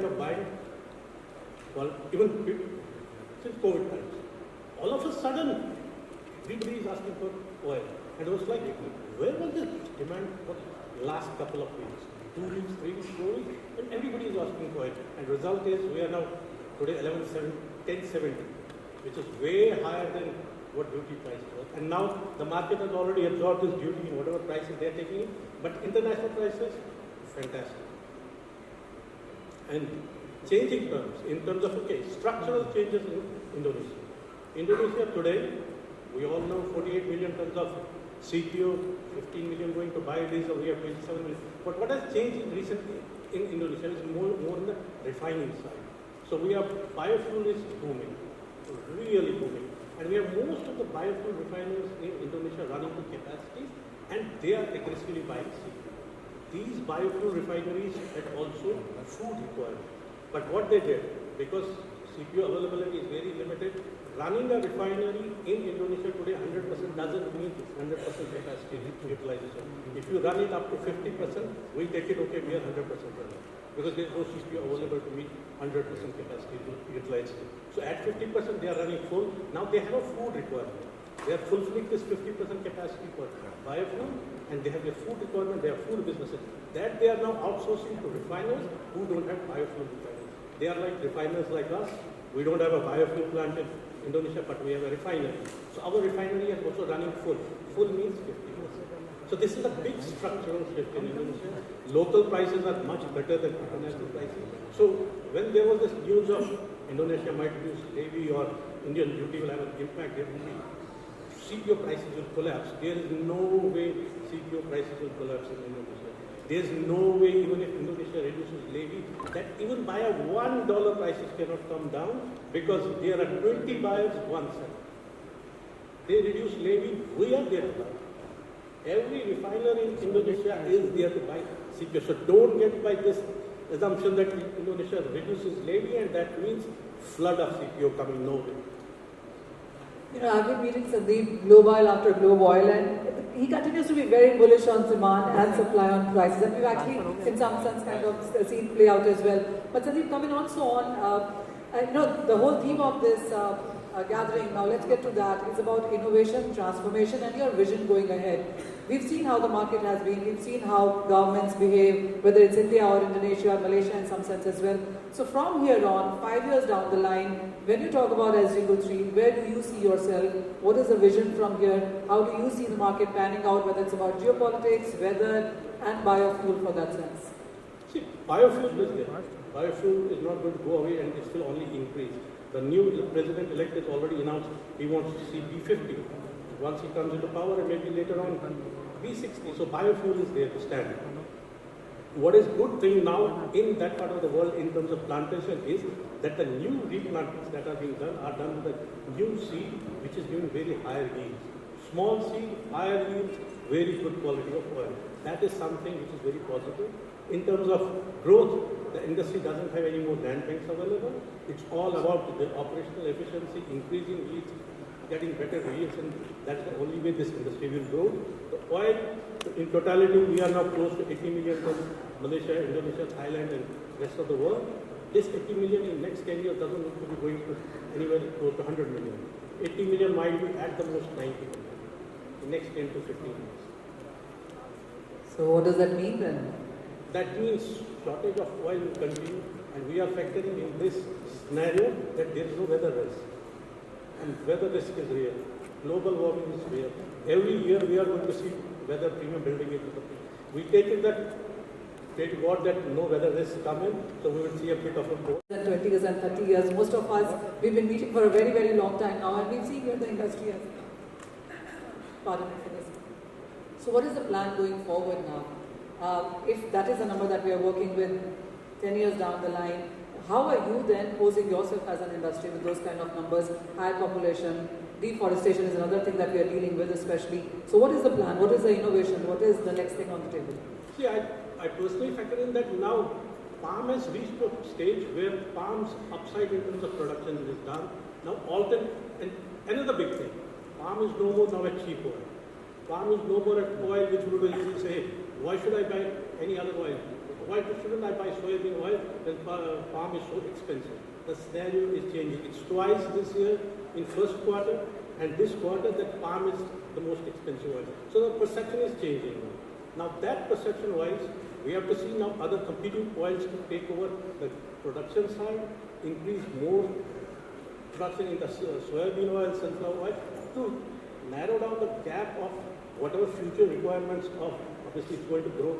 of buying, well, even since COVID times. All of a sudden, everybody is asking for oil. And it was like, where was the demand for the last couple of weeks? 2 weeks, 3 weeks, 4 weeks, and everybody is asking for it. And result is, we are now today 1070, which is way higher than what duty price was. And now the market has already absorbed this duty, whatever prices they are taking, but international prices, fantastic. And changing terms, in terms of, okay, structural changes in Indonesia. Indonesia today, we all know 48 million tons of CPO, 15 million going to biodiesel, we have 27 million. But what has changed recently in Indonesia is more in the refining side. So we have, biofuel is booming, really booming. And we have most of the biofuel refiners in Indonesia running to capacity, and they are aggressively buying CPO. These biofuel refineries had also food requirement. But what they did, because CPO availability is very limited, running a refinery in Indonesia today 100% doesn't mean 100% capacity utilization. If you run it up to 50%, we take it, okay, we are 100% running. Because there is no CPO available to meet 100% capacity utilization. So at 50%, they are running full. Now they have a food requirement. They are fulfilling this 50% capacity for biofuel, and they have their food requirement, they have food businesses. That they are now outsourcing to refiners who don't have biofuel refineries. They are like refiners like us. We don't have a biofuel plant in Indonesia, but we have a refinery. So our refinery is also running full. Full means 50%. So this is a big structural shift in Indonesia. Local prices are much better than international prices. So when there was this news of Indonesia might reduce levy or Indian duty will have an impact, there will be CPO prices will collapse. There is no way CPO prices will collapse in Indonesia. There is no way, even if Indonesia reduces levy, that even by a $1 prices cannot come down, because there are 20 buyers, 1 seller. They reduce levy, we are there to buy. Every refiner in Indonesia is there to buy CPO. So don't get by this assumption that Indonesia reduces levy and that means flood of CPO coming nowhere. You know, I've been meeting Sandeep globe oil after globe oil, and he continues to be very bullish on demand and supply on prices. And we've actually, in some sense, kind of seen play out as well. But Sandeep, coming also on, you know, the whole theme of this gathering, now let's get to that, is about innovation, transformation, and your vision going ahead. We've seen how the market has been, we've seen how governments behave, whether it's India or Indonesia or Malaysia in some sense as well. So from here on, 5 years down the line, when you talk about SG03, where do you see yourself? What is the vision from here? How do you see the market panning out, whether it's about geopolitics, weather, and biofuel for that sense? See, biofuel is there. Biofuel is not going to go away and it will only increase. The new president-elect has already announced he wants to see B50 once he comes into power, and maybe later on B60. So biofuel is there to stand. What is good thing now in that part of the world in terms of plantation is that the new replantings that are being done are done with a new seed which is giving very higher yields. Small seed, higher yields, very good quality of oil. That is something which is very positive. In terms of growth, the industry doesn't have any more land banks available. It's all about the operational efficiency, increasing yields, getting better yields, and that's the only way this industry will grow. The oil, in totality, we are now close to 80 million tons. Malaysia, Indonesia, Thailand, and rest of the world. This 80 million in next 10 years doesn't look to be going to anywhere close to 100 million. 80 million might be at the most 90 million in next 10 to 15 years. So what does that mean then? That means shortage of oil will continue, and we are factoring in this scenario that there is no weather risk. And weather risk is real. Global warming is real. Every year we are going to see weather premium building into the peak. We take it that, pray to God that no weather risks come in, so we will see a bit of a growth. 20 years and 30 years, most of us, we've been meeting for a very, very long time now, and we've seen where the industry has. Pardon me for this. So what is the plan going forward now? If that is the number that we are working with 10 years down the line, how are you then posing yourself as an industry with those kind of numbers? Higher population, deforestation is another thing that we are dealing with especially. So what is the plan? What is the innovation? What is the next thing on the table? See, I personally factor in that now palm has reached a stage where palm's upside in terms of production is done. Now and another big thing, palm is no more now a cheap oil. Palm is no more an oil which would say, why should I buy any other oil? why shouldn't I buy soybean oil when palm is so expensive? The scenario is changing. It's twice this year in first quarter and this quarter that palm is the most expensive oil. So the perception is changing. Now that perception wise, we have to see now other competing oils to take over the production side, increase more production in the soybean oil, sunflower oil, to narrow down the gap of whatever future requirements of, obviously it's going to grow,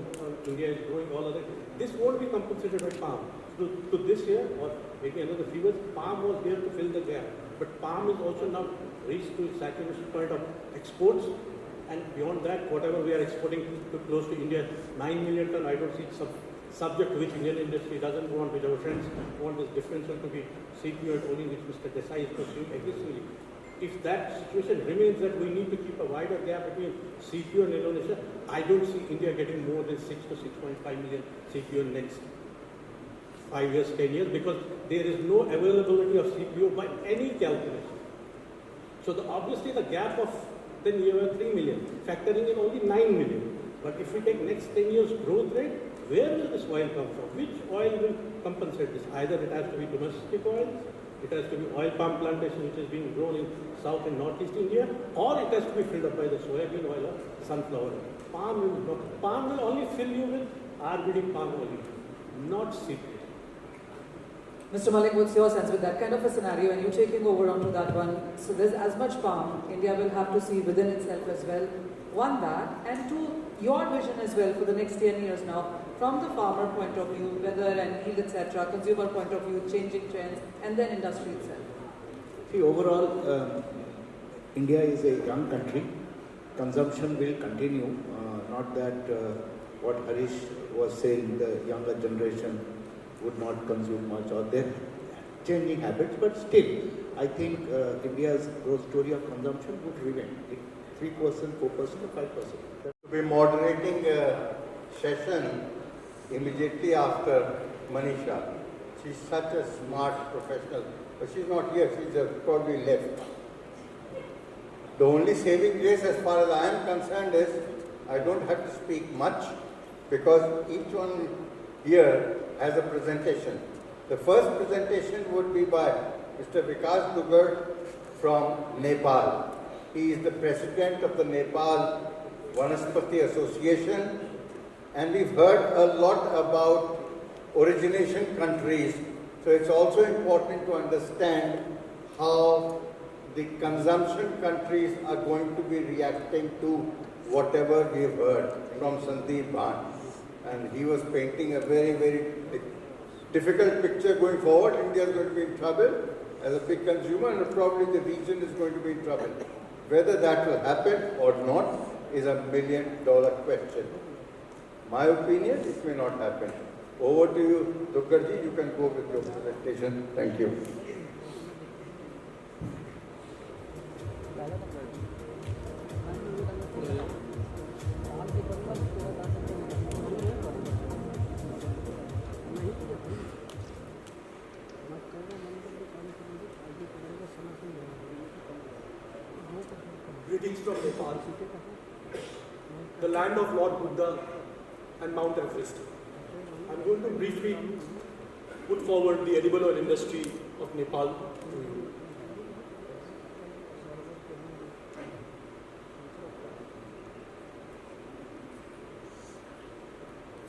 India is growing all other. This won't be compensated by palm. To this year or maybe another few years, palm was there to fill the gap. But palm is also now reached to its saturation point of exports. And beyond that, whatever we are exporting to close to India, 9 million ton, I don't see subject to which Indian industry doesn't want, which our friends want this differential to be CPO and only which Mr. Desai is pursuing aggressively. If that situation remains that we need to keep a wider gap between CPO and Indonesia, I don't see India getting more than 6 to 6.5 million CPO in next 5 years, 10 years, because there is no availability of CPO by any calculation. So obviously the gap of then you have 3 million, factoring in only 9 million. But if we take next 10 years growth rate, where will this oil come from? Which oil will compensate this? Either it has to be domestic oil, it has to be oil palm plantation which is being grown in South and Northeast India, or it has to be filled up by the soybean oil or sunflower oil. Palm will only fill you with RBD palm oil, not CPO. Mr. Malik, what's your sense with that kind of a scenario and you taking over onto that one? So there's as much palm, India will have to see within itself as well. One, that, and two, your vision as well for the next 10 years now, from the farmer point of view, weather and yield, etc., consumer point of view, changing trends, and then industry itself. See, overall, India is a young country. Consumption will continue. Not that what Harish was saying, the younger generation would not consume much or they're changing habits, but still, I think India's growth story of consumption would remain 3%, 4%, or 5%. To be moderating a session immediately after Manisha. She's such a smart professional, but she's not here, she's probably left. The only saving grace as far as I am concerned is I don't have to speak much because each one here has a presentation. The first presentation would be by Mr. Vikas Dugar from Nepal. He is the president of the Nepal Vanaspati Association, and we've heard a lot about origination countries. So it's also important to understand how the consumption countries are going to be reacting to whatever we've heard from Sandeep Bhan. And he was painting a very, very difficult picture going forward. India is going to be in trouble as a big consumer, and probably the region is going to be in trouble. Whether that will happen or not is a $1 million question. My opinion, it may not happen. Over to you, Dukkarji, you can go with your presentation. Thank you. Greetings from Nepal, the land of Lord Buddha and Mount Everest. I'm going to briefly put forward the edible oil industry of Nepal to you.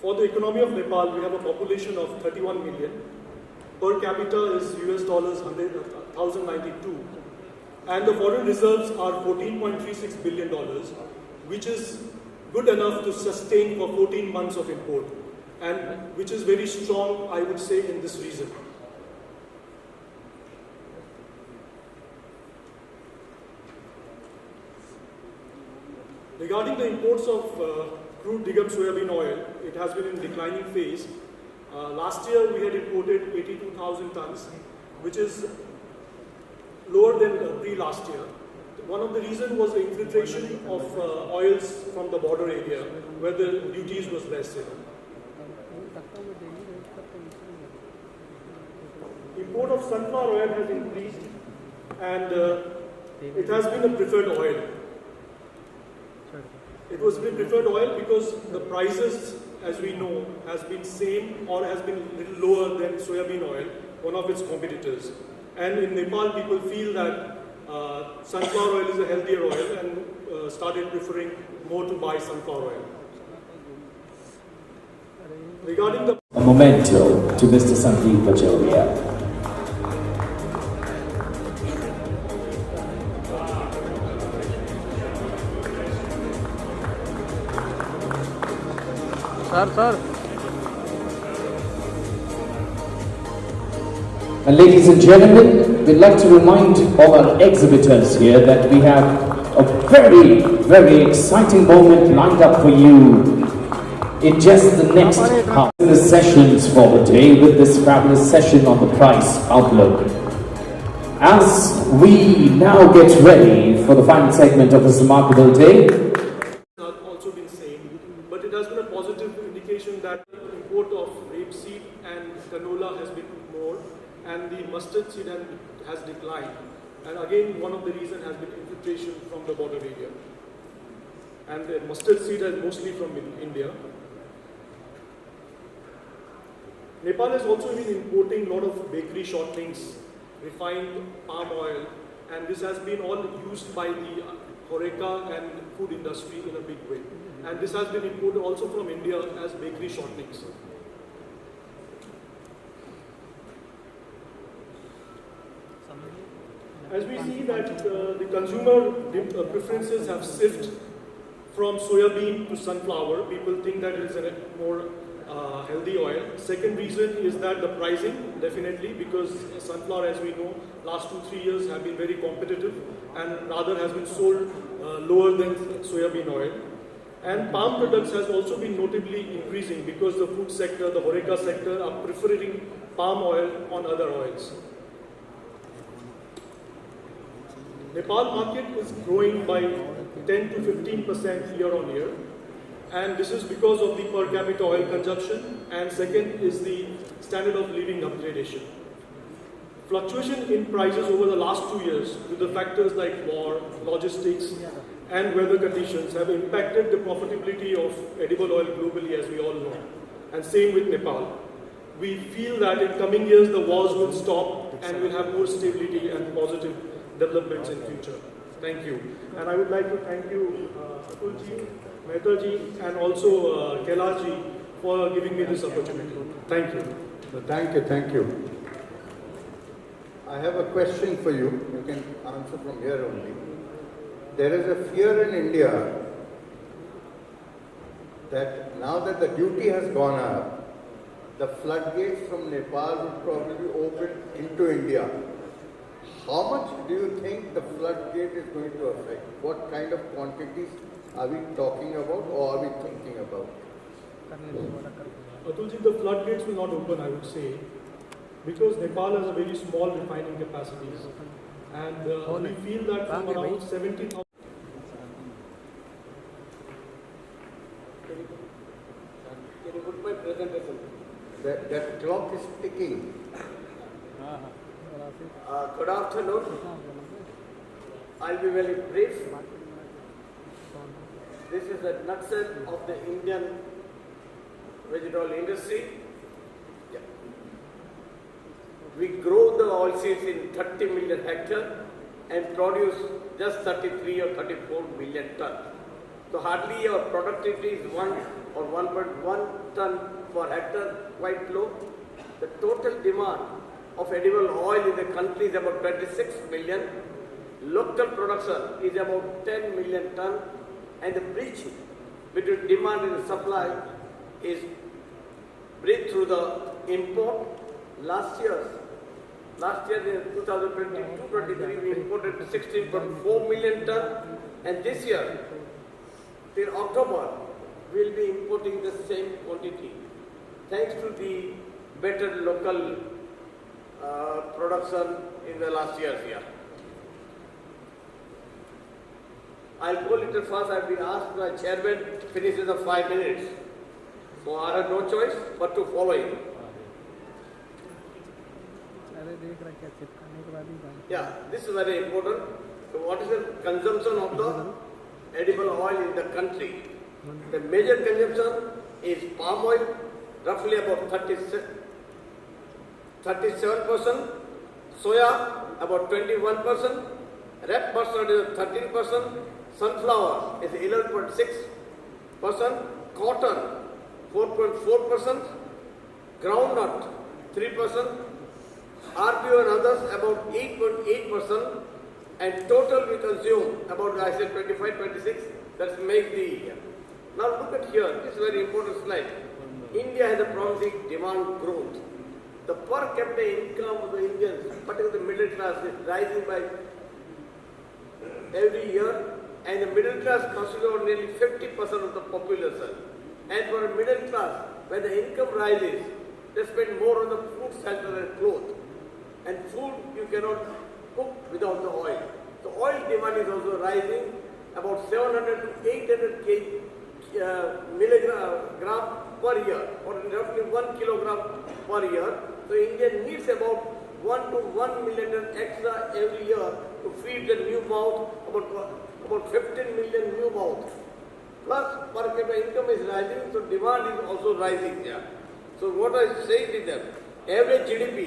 For the economy of Nepal, we have a population of 31 million. Per capita is $1,092. And the foreign reserves are $14.36 billion, which is good enough to sustain for 14 months of import, and which is very strong, I would say, in this region. Regarding the imports of crude Digam soybean oil, it has been in declining phase. Last year we had imported 82,000 tons, which is lower than pre-last year. One of the reasons was the infiltration of oils from the border area, where the duties was less. Import of sunflower oil has increased, and it has been a preferred oil. It was a preferred oil because the prices as we know, has been same or has been a little lower than soybean oil, one of its competitors. And in Nepal, people feel that sunflower oil is a healthier oil and started preferring more to buy sunflower oil. Regarding the a memento to Mr. Sandeep Bajoria. And ladies and gentlemen, we'd like to remind all our exhibitors here that we have a very, very exciting moment lined up for you in just the next half of the sessions for the day with this fabulous session on the price outlook. As we now get ready for the final segment of this remarkable day, has also been same, but it has been a positive indication that the import of rapeseed and canola has been more, and the mustard seed has declined. And again, one of the reasons has been infiltration from the border area. And the mustard seed is mostly from India. Nepal has also been importing a lot of bakery shortenings, refined palm oil, and this has been all used by the Horeca and food industry in a big way. And this has been imported also from India as bakery shortenings. As we see that the consumer preferences have shifted from soybean to sunflower, people think that it is a more healthy oil. Second reason is that the pricing, definitely, because sunflower, as we know, last 2-3 years have been very competitive and rather has been sold lower than soybean oil. And palm products has also been notably increasing because the food sector, the Horeca sector are preferring palm oil on other oils. Nepal market is growing by 10 to 15% year on year, and this is because of the per capita oil consumption, and second is the standard of living upgradation. Fluctuation in prices over the last 2 years with the factors like war, logistics and weather conditions have impacted the profitability of edible oil globally, as we all know, and same with Nepal. We feel that in coming years the wars will stop and we'll have more stability and positive developments in future. Thank you. And I would like to thank you, Atulji, Mehtaji, and also Kailaji for giving me this opportunity. Thank you. Thank you. I have a question for you. You can answer from here only. There is a fear in India that now that the duty has gone up, the floodgates from Nepal would probably be opened into India. How much do you think the floodgate is going to affect? What kind of quantities are we talking about or are we thinking about? Atulji, the floodgates will not open, I would say, because Nepal has a very small refining capacities, and we feel that from around 70,000. Can you put my presentation? That clock is ticking. Good afternoon. I'll be very brief. This is a nutshell of the Indian vegetable industry. Yeah. We grow the oilseeds in 30 million hectares and produce just 33 or 34 million tons. So hardly our productivity is 1 or 1.1 ton per hectare, quite low. The total demand of edible oil in the country is about 26 million. Local production is about 10 million ton, and the bridge between demand and supply is bridged through the import. Last year in 2022-23 we imported 16.4 million ton, and this year till October we will be importing the same quantity thanks to the better local production in the last years here. I'll go a little fast. I've been asked by chairman to finish in the 5 minutes. So I have no choice but to follow him. Yeah, this is very important. So what is the consumption of the edible oil in the country? The major consumption is palm oil, roughly about 37%, soya about 21%, red mustard is 13%, sunflower is 11.6%, cotton 4.4%, groundnut 3%, RPO and others about 8.8%, and total we consume about, I said 25-26, that makes the year. Now look at here, this is a very important slide. India has a promising demand growth. The per capita income of the Indians, particularly the middle class, is rising by every year, and the middle class constitutes nearly 50% of the population. And for a middle class, when the income rises, they spend more on the food, shelter and clothes. And food you cannot cook without the oil. The oil demand is also rising, about 700 to 800 milligram per year, or roughly 1 kilogram per year. So India needs about 1 to 1 million ton extra every year to feed the new mouth, about 15 million new mouths. Plus per capita income is rising, so demand is also rising there. So what I say to them, average GDP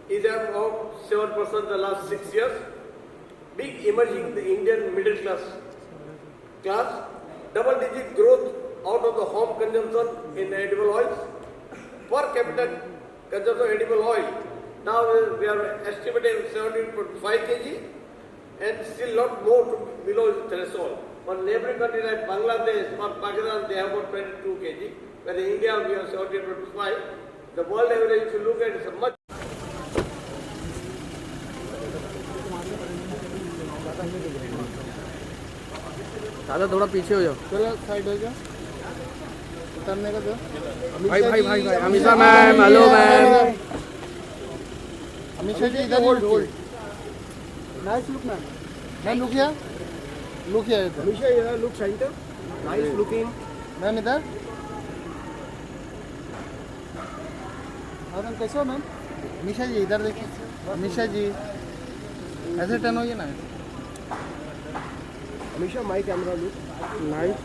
is about 7% the last 6 years. Big emerging the Indian middle class, double-digit growth out of the home consumption in the edible oils. Per capita consumption of edible oil, now we are estimating 17.5 kg and still lot more to below the threshold. For neighboring countries like Bangladesh or Pakistan, they have about 22 kg, whereas in India we have 17.5. The world average, if you look at it, is much. दादा थोड़ा पीछे हो जाओ, चलो side हो जाओ, उतरने का दो। भाई भाई भाई भाई Amisha ma'am, hello ma'am. Amisha ji इधर hold hold, nice look ma'am, ma'am look here इधर, Amisha here, look centre, nice looking ma'am इधर। मैम कैसे हो मैम? अमीशा जी इधर देखिए, अमीशा जी ऐसे टर्न होइए ना। Amisha my camera look nice,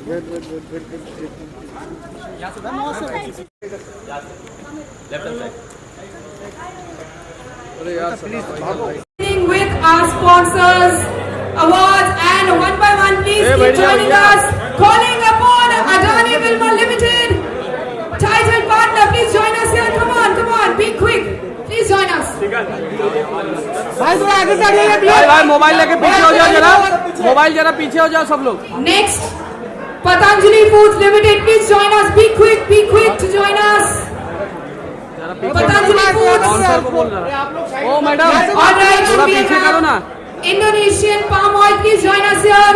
wait wait wait wait wait, अरे यार प्लीज भागो। With our sponsors, awards, and one by one, please keep joining us. Calling upon Adani Wilmar Limited, title partner, please join us here. Come on, be quick. Please join us. भाई थोड़ा आगे से आइए please. भाई mobile लेके पीछे हो जाओ जरा, मोबाइल जरा पीछे हो जाओ सब लोग। Next, Patanjali Foods Limited, please join us. Be quick to join us. Patanjali Foods. को बोल रहा है। ओ मैडम, All right, थोड़ा we पीछे करो ना। have Indonesian palm oil, please join us here.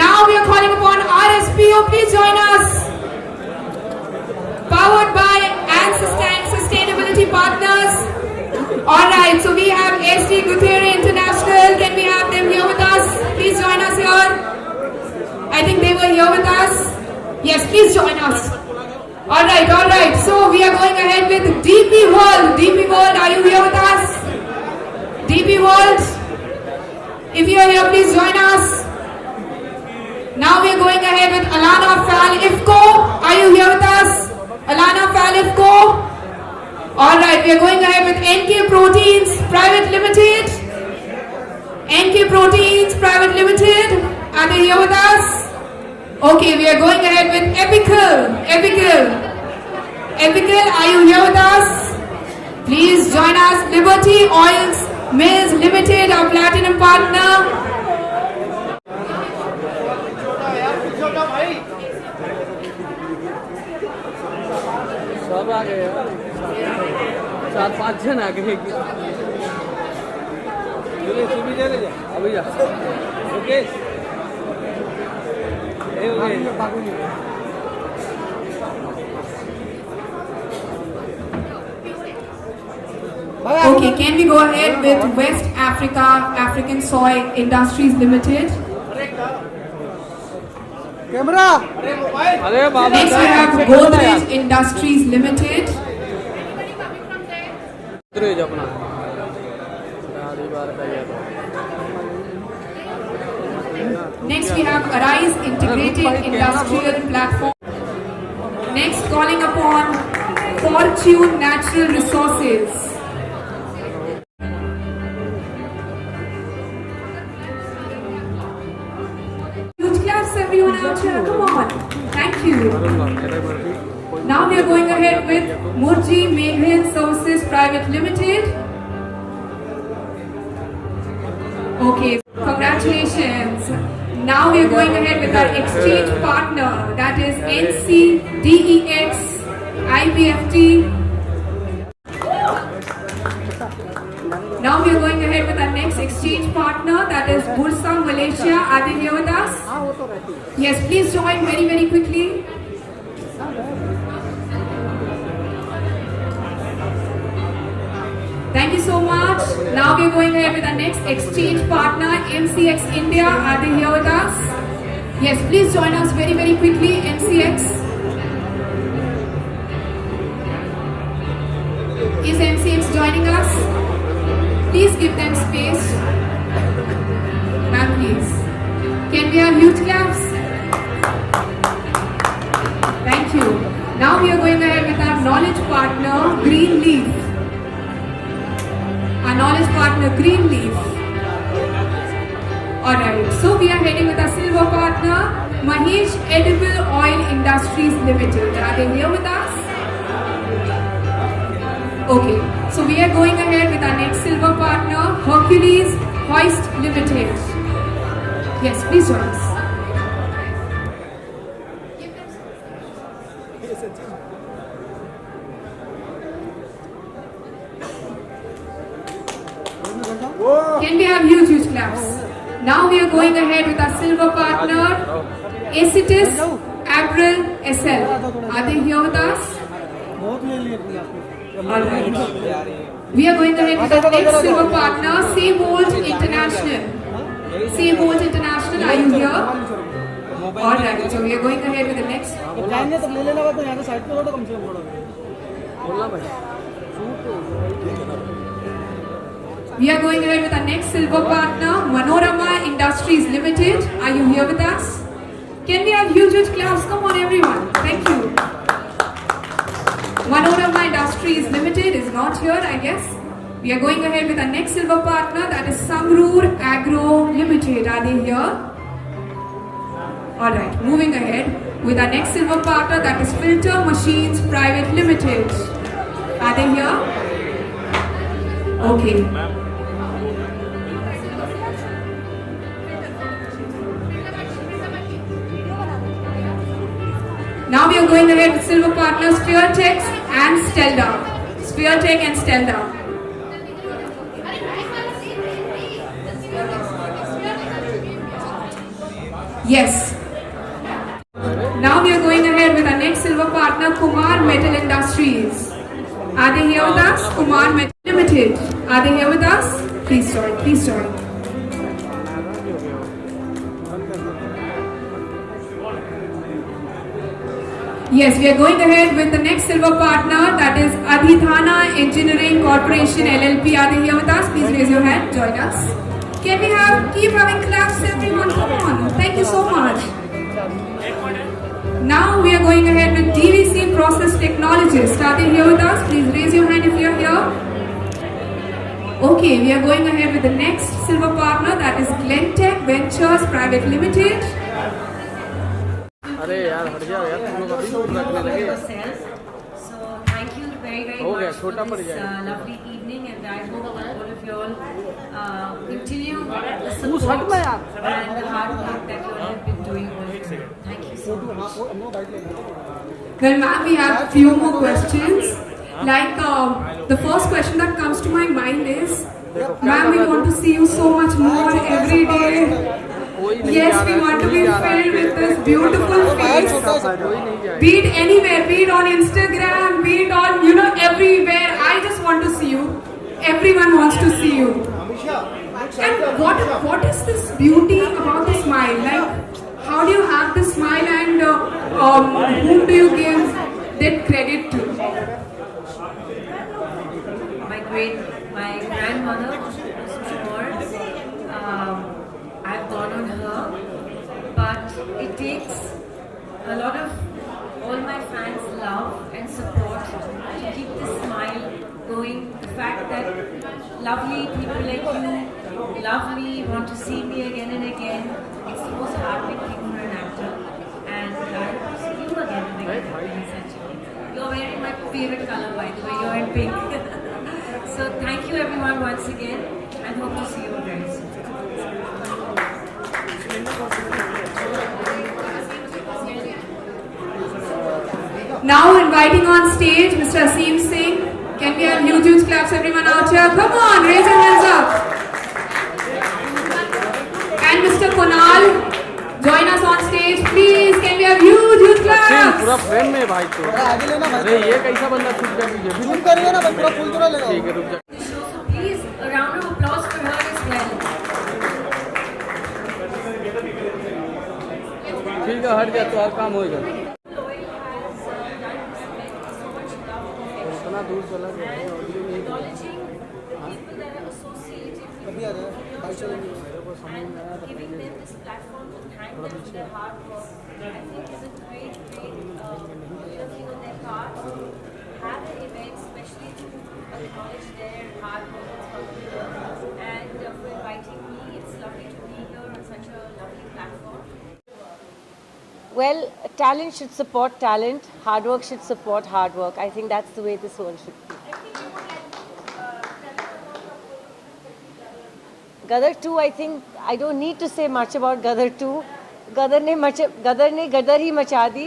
Now we are calling upon RSPO, please join us. Powered by and sustainability partners. All right, so we have SD Gutierrez International. Can we have them here with us? Please join us here. I think they were here with us. Yes, please join us. All right. So we are going ahead with DP World. DP World, are you here with us? DP World, if you are here, please join us. Now we are going ahead with Alana Fal Ifco. Are you here with us? Alana Fal Ifco. All right, we are going ahead with NK Proteins Private Limited. NK Proteins Private Limited. Are they here with us? Okay, we are going ahead with Epical, are you here with us? Please join us. Liberty Oils Mills Limited, our platinum partner. सब आ गए, 4-5 जन आ गए। अभी जा, okay. Okay, can we go ahead with West Africa African Soy Industries Limited? Camera. अरे बाबा, Next we have Godrej Industries Limited. अपना Next we have Arise Integrated Industrial Platform. Next calling upon Fortune Natural Resources. Huge claps everyone out here, come on. Thank you. Now we are going ahead with Murji Meghan Services Private Limited. Okay, congratulations. Now we are going ahead with our exchange partner, that is NCDEX IPFT. Now we are going ahead with our next exchange partner, that is Bursa Malaysia. Are they here with us? Yes, please join very, very quickly. Thank you so much. Now we are going ahead with our next exchange partner, MCX India. Are they here with us? Yes, please join us very, very quickly, MCX. Is MCX joining us? Please give them space. Ma'am, please. Can we have huge claps? Thank you. Now we are going ahead with our knowledge partner, Green Leaf. Our knowledge partner, Green Leaf. Alright, so we are heading with our silver partner, Mahesh Edible Oil Industries Limited. Are they here with us? Okay, so we are going ahead with our next silver partner, Hercules Hoist Limited. Yes, please join us. Can we have huge, huge claps? Now we are going ahead with our silver partner, Acitis April SL. Are they here with us? Alright. We are going ahead with our next silver partner, Savolt International. Savolt International, are you here? Alright, so we are going ahead with the next. We are going ahead with our next silver partner, Manorama Industries Limited. Are you here with us? Can we have huge, huge claps? Come on, everyone. Thank you. Manorama Industries Limited is not here, I guess. We are going ahead with our next silver partner, that is Samroor Agro Limited. Are they here? Alright, moving ahead with our next silver partner, that is Filter Machines Private Limited. Are they here? Okay. Now we are going ahead with silver partners Speartech and Stelda. Speartech and Stelda. Yes. Now we are going ahead with our next silver partner, Kumar Metal Industries. Are they here with us? Kumar Metal Limited. Are they here with us? Please join. Please join. Yes, we are going ahead with the next silver partner, that is Adhidhana Engineering Corporation LLP. Are they here with us? Please raise your hand. Join us. Can we keep having claps, everyone? Come on. Thank you so much. Now we are going ahead with DVC Process Technologists. Are they here with us? Please raise your hand if you are here. Okay, we are going ahead with the next silver partner, that is Glentech Ventures Private Limited. अरे यार हट जाओ यार तुम लोग अभी shoot रखने लगे So thank you very very much for this lovely evening, and I hope all of you all continue the support and the hard work that you all have been doing. Thank you so much. Well, ma'am, we have a few more questions. Like the first question that comes to my mind is, ma'am, we want to see you so much more every day. Yes, we want to be filled with this beautiful face. Be it anywhere, be it on Instagram, be it on, everywhere. I just want to see you. Everyone wants to see you. And what is this beauty about the smile? Like, how do you have this smile, and whom do you give that credit to? My grandmother, for takes a lot of all my fans' love and support to keep this smile going. The fact that lovely people like you love me, want to see me again and again, it's the most heartening thing for an actor. And I hope to see you again and again, essentially. You're wearing my favorite color, by the way, you're in pink. So thank you everyone once again, and hope to see you very soon. Now inviting on stage Mr. Aseem Singh. Can we have huge claps everyone out here? Come on, raise your hands up. And Mr. Sonal, join us on stage, please. Can we have huge claps? पूरा frame में भाई तो अरे ये कैसा बंदा shoot कर रही है जूम करिए ना भाई, पूरा फुल पूरा लेगा। ठीक है रुक जा So please, a round of applause for her as well. ठीक है हट जा तो और काम होएगा उतना दूर चला गया है Acknowledging the people that are associated with अभी आ रहा है, भाई चलेंगे। and giving them this platform to thank them for their hard work. I think it's a great thing on their part to have an event, especially to acknowledge their hard work and stuff. And for inviting me, it's lovely to be here on such a lovely platform. Well, talent should support talent, hard work should support hard work. I think that's the way this world should be. Gadar 2, I think, I don't need to say much about Gadar 2. Gadar ने गदर ही मचा the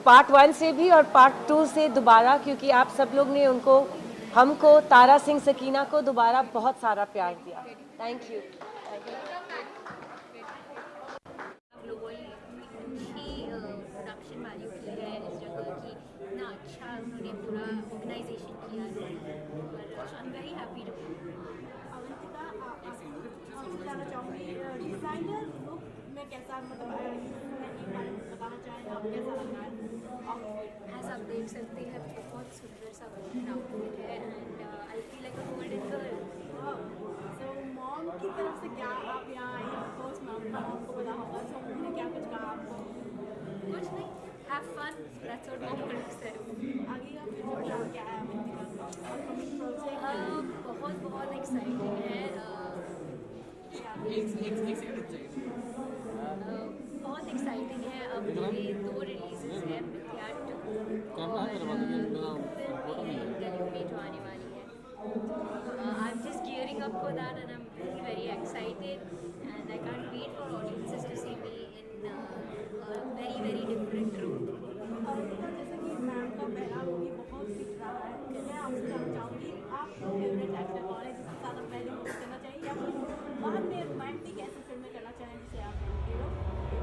part 1 से भी और part 2 से दोबारा, क्योंकि आप सब लोग ने उनको हमको तारा सिंह सकीना को दोबारा बहुत सारा प्यार दिया. Thank you. प्रोडक्शन वैल्यू की है इस जगह की, इतना अच्छा उन्होंने पूरा ऑर्गेनाइजेशन किया है और I am very happy to Avantika बताना चाहूँगी डिज़ाइनर लुक में कैसा मतलब बताना चाहें आप कैसा लग रहा है? एज आप देख सकते हैं बहुत सुंदर सा गोल्डन आउटफिट है and I feel like a golden girl. So mom की तरफ से क्या आप यहाँ आई हैं? ऑफकोर्स मॉम को पता होगा, सो उन्होंने क्या कुछ कहा आपको? कुछ नहीं, have fun, that's what mom can say. आगे का फ्यूचर प्लान क्या है अवंतिका का? बहुत एक्साइटिंग है. बहुत एक्साइटिंग है. अब मेरी 2 रिलीजेस हैं, मिथ्या 2 और तेलुगु जो आने वाली है. I am just gearing up for that and I am very excited and I can't wait for audiences to see me in very different role. जैसे कि मैम का पहला मूवी बहुत हिट रहा है, मैं आपसे जानना चाहूँगी आपका फेवरेट एक्टर कौन है जिसके साथ आप पहले मूवी करना चाहिए या फिर बाद में रोमांटिक ऐसी फिल्में करना चाहें जिसे आप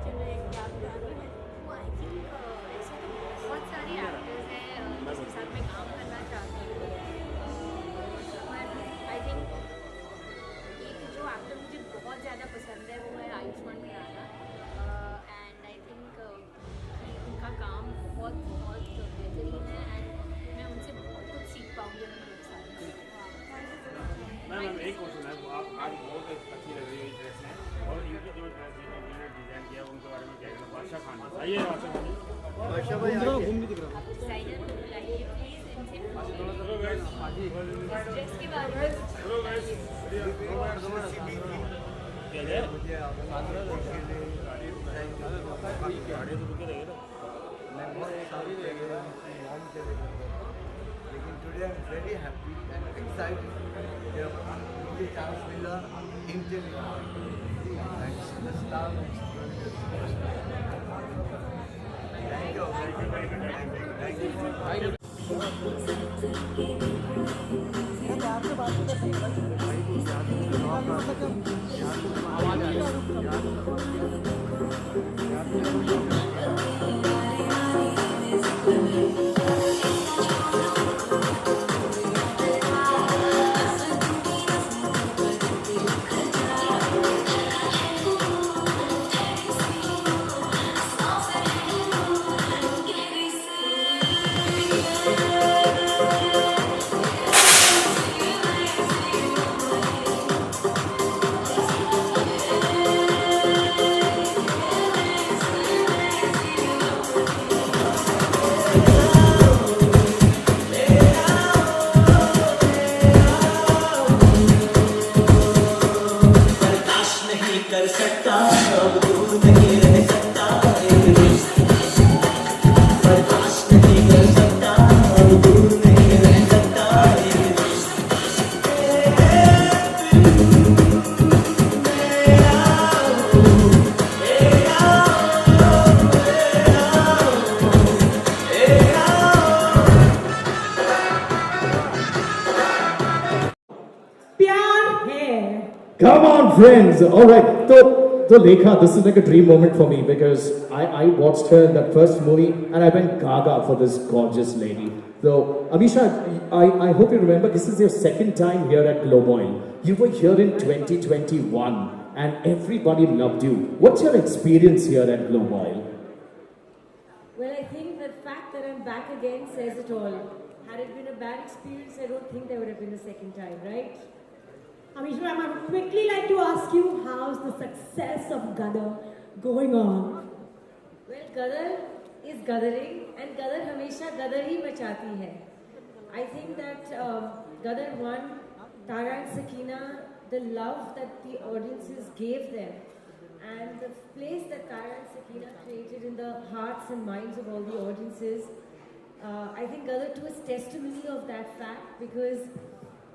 चलो एक याद करें? आई थिंक ऐसे तो बहुत सारे एक्टर्स हैं जिसके साथ मैं काम करना चाहती हूँ. आई थिंक एक जो एक्टर मुझे बहुत ज़्यादा पसंद है वो है Ayushmann Khurrana. And I think उनका काम बहुत बेहतरीन है एंड मैं उनसे बहुत कुछ सीख पाऊँगी अगर मैं उनके साथ. मैम एक क्वेश्चन है, आप आज बहुत अच्छी लग रही है ड्रेस में और इनकी जो ड्रेस जिन्होंने डिज़ाइन किया उनके बारे में क्या कहना? बादशाह खान आइए. बादशाह भाई घूम भी दिख रहा है डिज़ाइनर को बुलाइए प्लीज़ इनसे ड्रेस के बारे में. लेकिन today I am very happy and excited जब मुझे चांस मिला interview Come on, friends. All right. So Lekha, this is like a dream moment for me because I watched her in that first movie and I went gaga for this gorgeous lady. So, Ameesha, I hope you remember this is your second time here at Globe Oil. You were here in 2021 and everybody loved you. What's your experience here at Globe Oil? Well, I think the fact that I'm back again says it all. Had it been a bad experience, I don't think there would have been a second time, right? Ameesha ma'am, I would quickly like to ask you, how's the success of Gadar going on? Well, Gadar is Gadaring and Gadar hamesha Gadar hi machati hai. I think that Gadar won Tara and Sakina, the love that the audiences gave them and the place that Tara and Sakina created in the hearts and minds of all the audiences. I think Gadar 2 is testimony of that fact because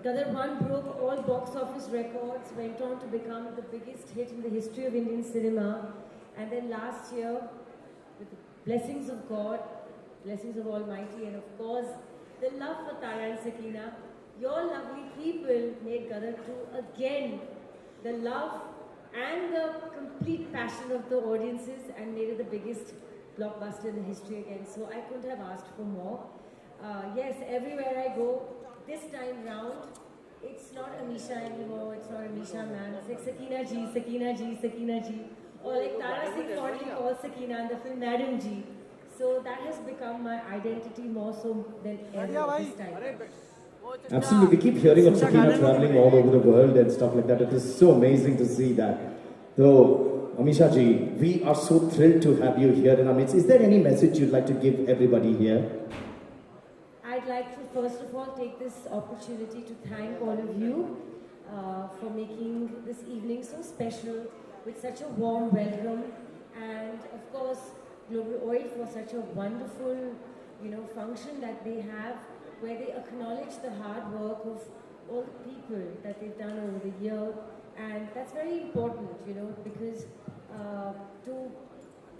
Gadar 1 broke all box office records, went on to become the biggest hit in the history of Indian cinema, and then last year, with the blessings of God, blessings of Almighty, and of course, the love for Tara and Sakina, your lovely people made Gadar 2 again the love and the complete passion of the audiences and made it the biggest blockbuster in the history again. So I couldn't have asked for more. Yes, everywhere I go, this time round, it's not Ameesha anymore, it's not Ameesha ma'am, it's like Sakina ji, Sakina ji, Sakina ji. Or like Tara Singh fondly calls Sakina in the film Madam Ji. So that has become my identity more so than ever this time. Absolutely, we keep hearing of Sakina traveling all over the world and stuff like that. It is so amazing to see that. So, Ameesha ji, we are so thrilled to have you here in our midst. Is there any message you'd like to give everybody here? I'd like to first of all take this opportunity to thank all of you for making this evening so special with such a warm welcome, and of course Global Oil for such a wonderful function that they have where they acknowledge the hard work of all the people that they've done over the year, and that's very important because to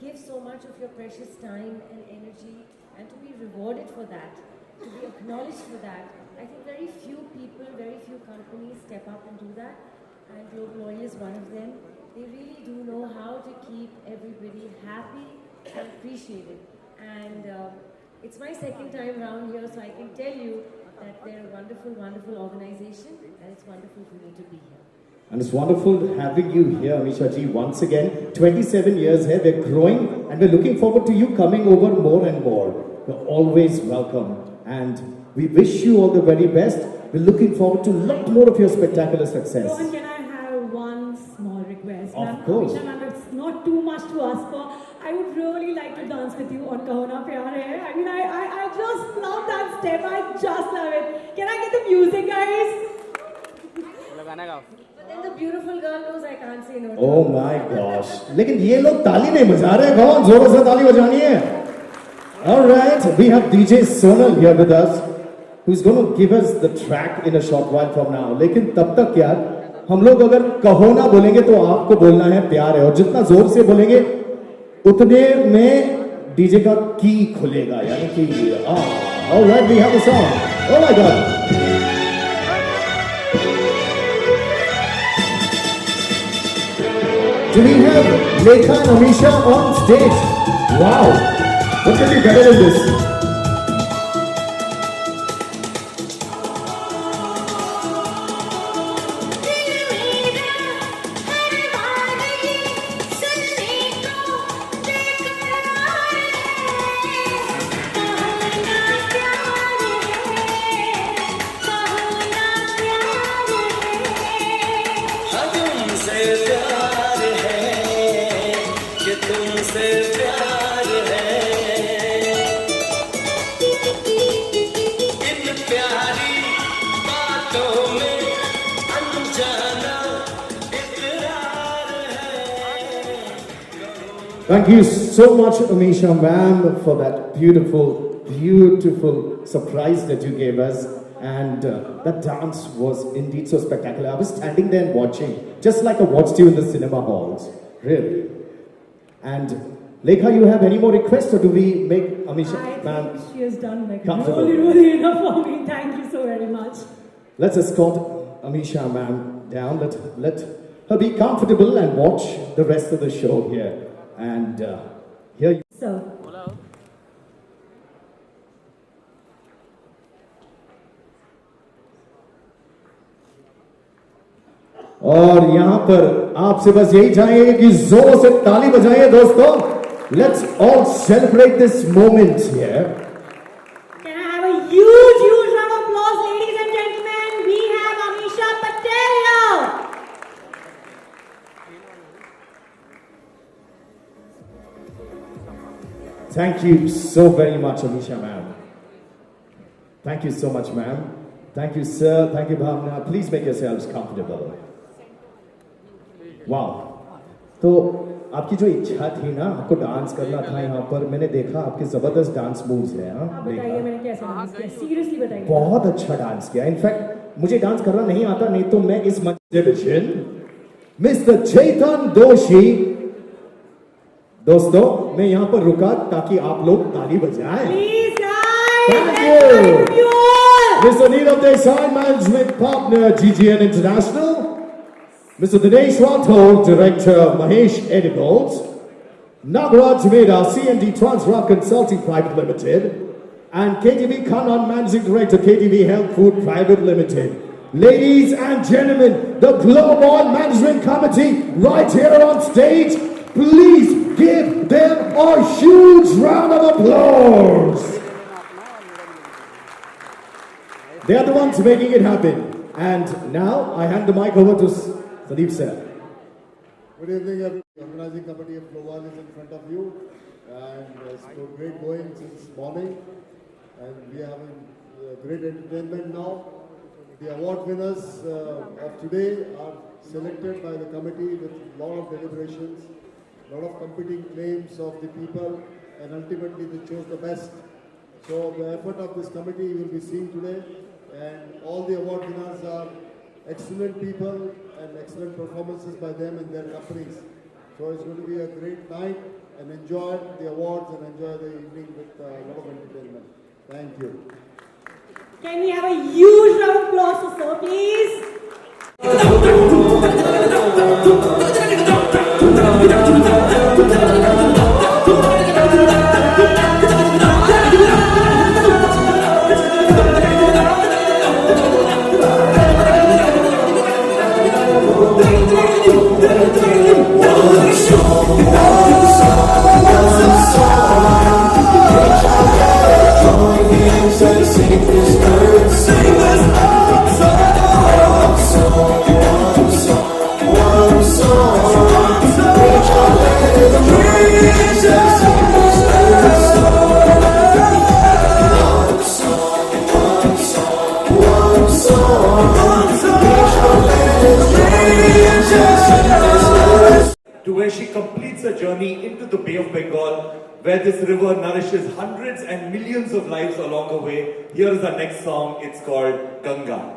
give so much of your precious time and energy and to be rewarded for that, to be acknowledged for that. I think very few people, very few companies step up and do that, and Global Oil is one of them. They really do know how to keep everybody happy and appreciated. And it's my second time around here, so I can tell you that they're a wonderful, wonderful organization, and it's wonderful for me to be here. And it's wonderful having you here, Ameesha ji, once again. 27 years here, we're growing, and we're looking forward to you coming over more and more. You're always welcome. And we wish you all the very best. We're looking forward to a lot more of your spectacular success. Rohan, can I have one small request? Of course. Ameesha ma'am, it's not too much to ask for. I would really like to dance with you on Kaho Na Pyar Hai. I mean, I just love that step. I just love it. Can I get the music, guys? But then the beautiful girl knows I can't say no to Oh her. my gosh. लेकिन ये लोग ताली नहीं बजा रहे हैं, कौन जोरों से ताली बजानी है? All right, we have DJ Sonal here with us, who's going to give us the track in a short while from now. लेकिन तब तक यार, हम लोग अगर कहो ना बोलेंगे तो आपको बोलना है प्यार है, और जितना जोर से बोलेंगे उतने में डीजे का की खुलेगा, यानी कि all right, we have a song. Oh my God. Do we have Lekha and Ameesha on stage? Wow. What can be better than this? Thank you so much, Ameesha ma'am, for that beautiful, beautiful surprise that you gave us. And that dance was indeed so spectacular. I was standing there and watching, just like I watched you in the cinema halls. Really. And Lekha, you have any more requests, or do we make Ameesha ma'am? I think she has done like comfortable? really enough for me. Thank you so very much. Let's escort Ameesha ma'am down. Let her be comfortable and watch the rest of the show here. And here you... So, और यहाँ पर आपसे बस यही चाहेंगे कि जोर से ताली बजाइए दोस्तों. Let's all celebrate this moment here. Can I have a huge round of applause, ladies and gentlemen? We have Ameesha Patel here. Thank you so very much, Ameesha ma'am. Thank you so much, ma'am. Thank you, sir. Thank you, Bhavna. Please make yourselves comfortable. Wow. तो आपकी जो इच्छा थी ना, आपको dance करना था यहाँ पर, मैंने देखा आपके जबरदस्त डांस मूव्स हैं. हाँ, बताइए मैंने कैसा डांस किया? सीरियसली बताइए. बहुत अच्छा डांस किया. इनफैक्ट मुझे डांस करना नहीं आता, नहीं तो मैं इस मंच डिविजन मिस्टर चेतन दोषी. दोस्तों मैं यहाँ पर रुका ताकि आप लोग ताली बजाएं. Please guys, Thank you. all. Mr. Neelam Desai, management partner GGN International. Mr. Dinesh Rathod, Director Mahesh Edibles, Nagaraj Meda, C&D Transrap Consulting Private Limited, and KTV Khanan, Managing Director, KTV Health Food Private Limited. Ladies and gentlemen, the Global Management Committee right here on stage, please give them a huge round of applause. They are the ones making it happen. And now I hand the mic over to Sandeep sir. Good evening, everyone. The organizing committee of Global is in front of you, and it's been great going since morning, and we are having great entertainment now. The award winners of today are selected by the committee with a lot of deliberations, a lot of competing claims of the people, and ultimately they chose the best. So the effort of this committee you will be seeing today, and all the award winners are excellent people and excellent performances by them and their companies. So it's going to be a great night, and enjoy the awards and enjoy the evening with a lot of entertainment. Thank you. Can we have a huge round of applause for Sir, please? To where she completes her journey into the Bay of Bengal, where this river nourishes hundreds and millions of lives along the way. Here is our next song. It's called Ganga.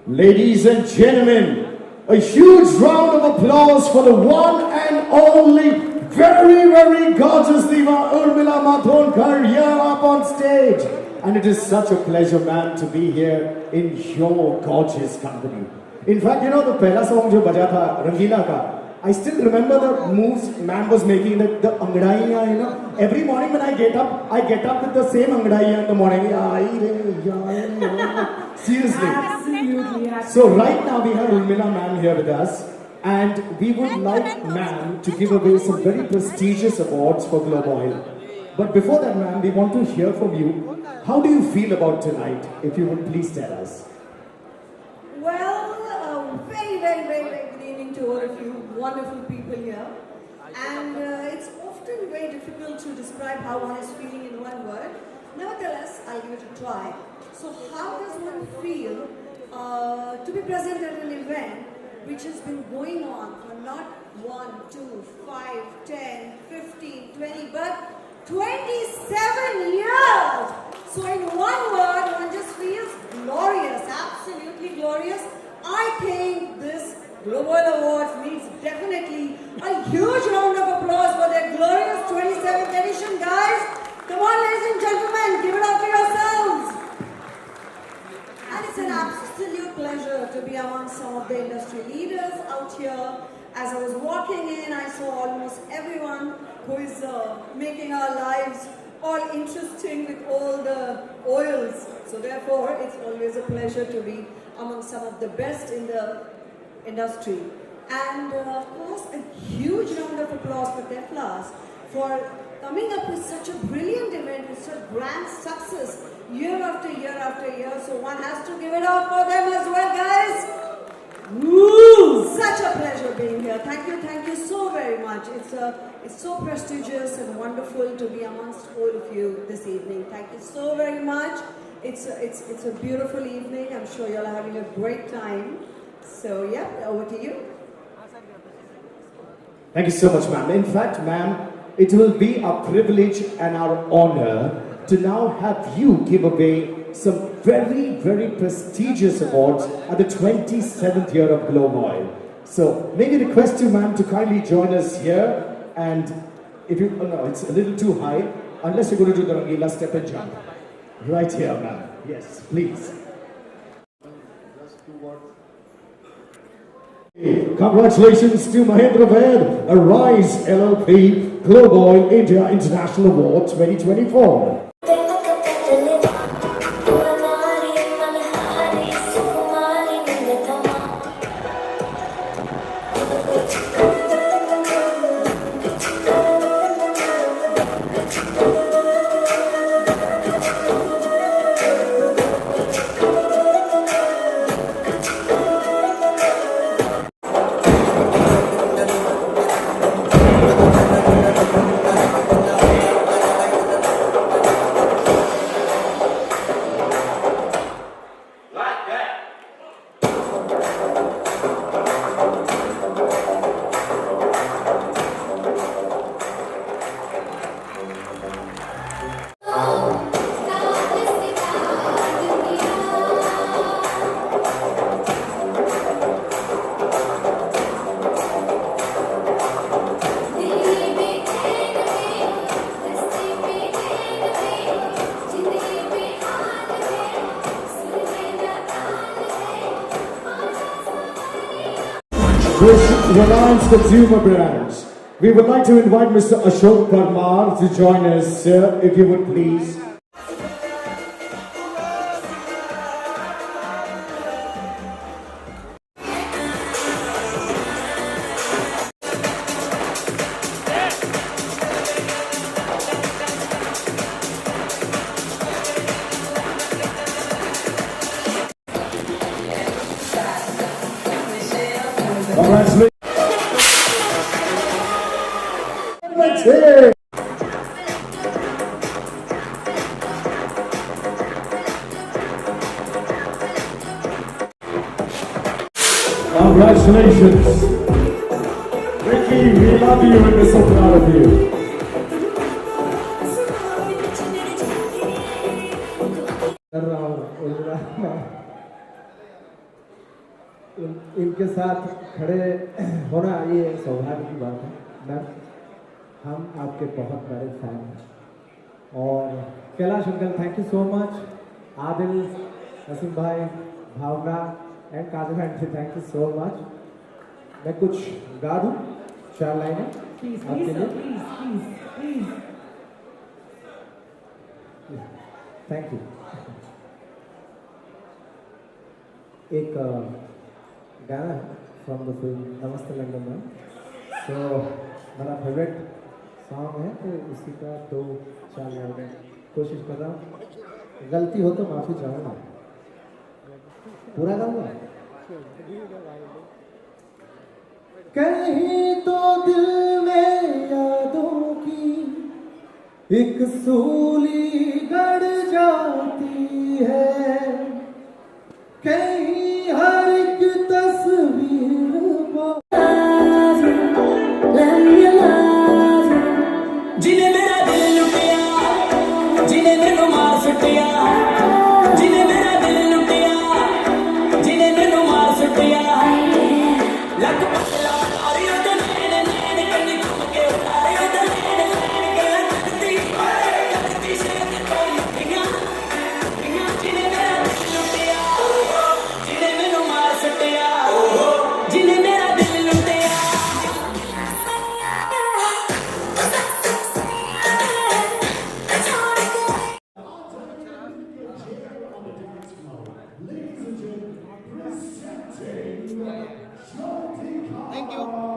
Ladies and gentlemen, a huge round of applause for the one and only very, very gorgeous Diva Urmila Matondkar here up on stage. And it is such a pleasure, ma'am, to be here in your gorgeous company. In fact, you know, the pehla song jo baja tha, Rangila ka, I still remember the moves ma'am was making, the angdaiya, you know. Every morning when I get up with the same angdaiya in the morning. Seriously. Absolutely. So right now we have Urmila ma'am here with us, and we would like ma'am to give away some very prestigious awards for Globe Oil. But before that, ma'am, we want to hear from you. How do you feel about tonight? If you would please tell us. Well, very, very, very, very good evening to all of you wonderful people here. And it's often very difficult to describe how one is feeling in one word. Nevertheless, I'll give it a try. So how does one feel to be present at an event which has been going on for not 1, 2, 5, 10, 15, 20, but 27 years! So in one word, one just feels glorious, absolutely glorious. I think this Global Awards needs definitely a huge round of applause for their glorious 27th edition, guys. Come on, ladies and gentlemen, give it up for yourselves. And it's an absolute pleasure to be among some of the industry leaders out here. As I was walking in, I saw almost everyone who is making our lives all interesting with all the oils. So therefore, it's always a pleasure to be among some of the best in the industry. And of course, a huge round of applause for Teflas for coming up with such a brilliant event with such grand success year after year after year. So one has to give it up for them as well, guys. Woo! Such a pleasure being here. Thank you so very much. It's so prestigious and wonderful to be amongst all of you this evening. Thank you so very much. It's a beautiful evening. I'm sure you're having a great time. So yeah, over to you. Thank you so much, ma'am. In fact, ma'am, it will be our privilege and our honor to now have you give away some very, very prestigious awards at the 27th year of Globe Oil. So, may we request you, ma'am, to kindly join us here. And if you, oh no, it's a little too high, unless you're going to do the Rangila step and jump. Right here, ma'am. Yes, please. Just 2 words. Congratulations to Mahendra Ved, Arise LLP, Globe Oil India International Award 2024. with Reliance Consumer Brands. We would like to invite Mr. Ashok Parmar to join us, sir, if you would please. Congratulations. Congratulations. Ricky, we love you and we're so proud of you. इनके साथ खड़े होना ये सौभाग्य की बात है ma'am. हम आपके बहुत बड़े फैन हैं और Kailash uncle thank you so much. Adil, Naseem भाई, Bhavna and Kajal aunty thank you so much. मैं कुछ गा दूँ 4 लाइनें आपके लिए। Thank you. एक गाना है from the film Namaste London में। सो मेरा फेवरेट सॉन्ग है तो उसी का 2-4 लाइनें कोशिश कर रहा हूँ। गलती हो तो माफ़ी चाहूँगा। पूरा गाऊंगा। कहीं तो दिल में यादों की एक सूली गड़ जाती है, कहीं हर एक तस्वीर जिन्हें मेरा दिल लुटिया, जिन्हें मैनू मार सुटिया, जिन्हें मेरा दिल लुटिया, जिन्हें मैनू मार सुटिया, लग पतला और यो तो नैन नैन कन्नी घूम के उतारे यो तो नैन नैन गला करती से तो लुटिया, जिन्हें मेरा दिल लुटिया, जिन्हें मैनू मार सुटिया, जिन्हें मेरा दिल लुटिया। Thank you.